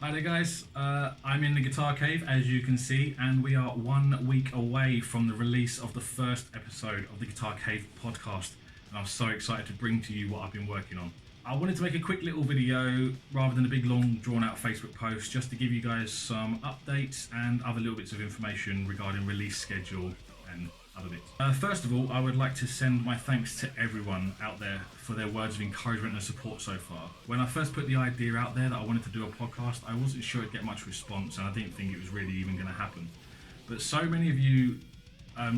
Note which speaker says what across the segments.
Speaker 1: Hi there guys, I'm in the Guitar Cave as you can see, and we are 1 week away from the release of the first episode of the Guitar Cave podcast, and I'm so excited to bring to you what I've been working on. I wanted to make a quick little video rather than a big long drawn out Facebook post, just to give you guys some updates and other little bits of information regarding release schedule and other bits. First of all, I would like to send my thanks to everyone out there for their words of encouragement and support so far. When I first put the idea out there that I wanted to do a podcast, I wasn't sure it'd get much response, and I didn't think it was really even going to happen. But so many of you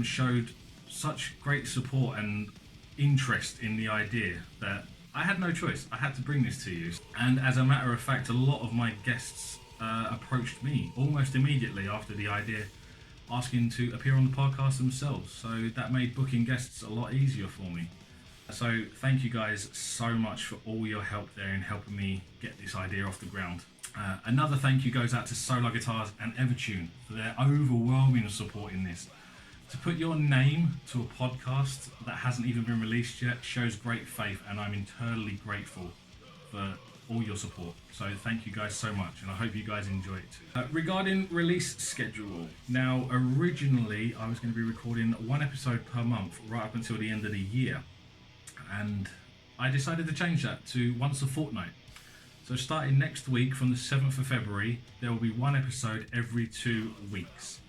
Speaker 1: showed such great support and interest in the idea that I had no choice. I had to bring this to you. And as a matter of fact, a lot of my guests approached me almost immediately after the idea, asking to appear on the podcast themselves. So that made booking guests a lot easier for me. So thank you guys so much for all your help there in helping me get this idea off the ground. Another thank you goes out to Solar Guitars and Evertune for their overwhelming support in this. To put your name to a podcast that hasn't even been released yet shows great faith, and I'm eternally grateful for all your support. So thank you guys so much, and I hope you guys enjoy it too. Regarding release schedule, now originally I was going to be recording one episode per month right up until the end of the year, and I decided to change that to once a fortnight. So starting next week from the 7th of February, there will be one episode every 2 weeks.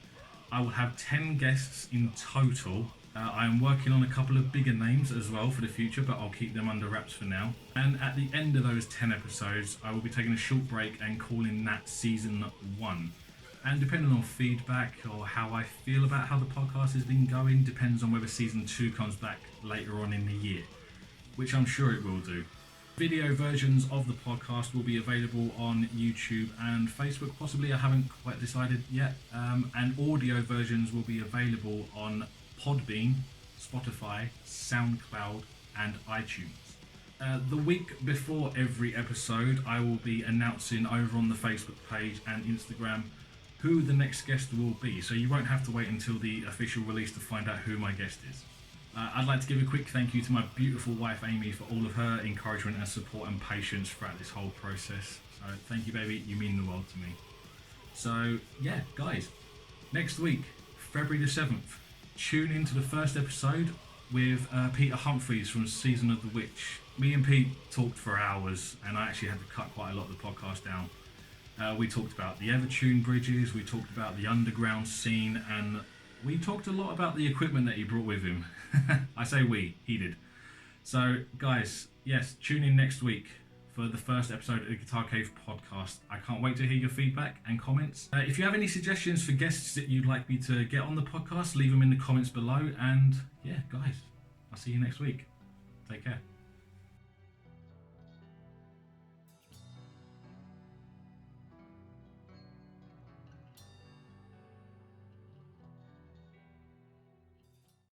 Speaker 1: I will have 10 guests in total. I am working on a couple of bigger names as well for the future, but I'll keep them under wraps for now. And at the end of those 10 episodes, I will be taking a short break and calling that season 1. And depending on feedback or how I feel about how the podcast has been going, depends on whether season 2 comes back later on in the year, which I'm sure it will do. Video versions of the podcast will be available on YouTube and Facebook, possibly, I haven't quite decided yet. And audio versions will be available on Podbean, Spotify, SoundCloud and iTunes. The week before every episode, I will be announcing over on the Facebook page and Instagram who the next guest will be, so you won't have to wait until the official release to find out who my guest is. I'd like to give a quick thank you to my beautiful wife Amy for all of her encouragement and support and patience throughout this whole process. So thank you, baby, you mean the world to me. So yeah, guys, next week, February the 7th, tune into the first episode with Peter Humphreys from Season of the Witch. Me and Pete talked for hours, and I actually had to cut quite a lot of the podcast down. We talked about the Evertune bridges, we talked about the underground scene, and we talked a lot about the equipment that he brought with him. I say we, he did. So guys, yes, tune in next week for the first episode of the Guitar Cave podcast. I can't wait to hear your feedback and comments. If you have any suggestions for guests that you'd like me to get on the podcast, leave them in the comments below. And yeah, guys, I'll see you next week. Take care.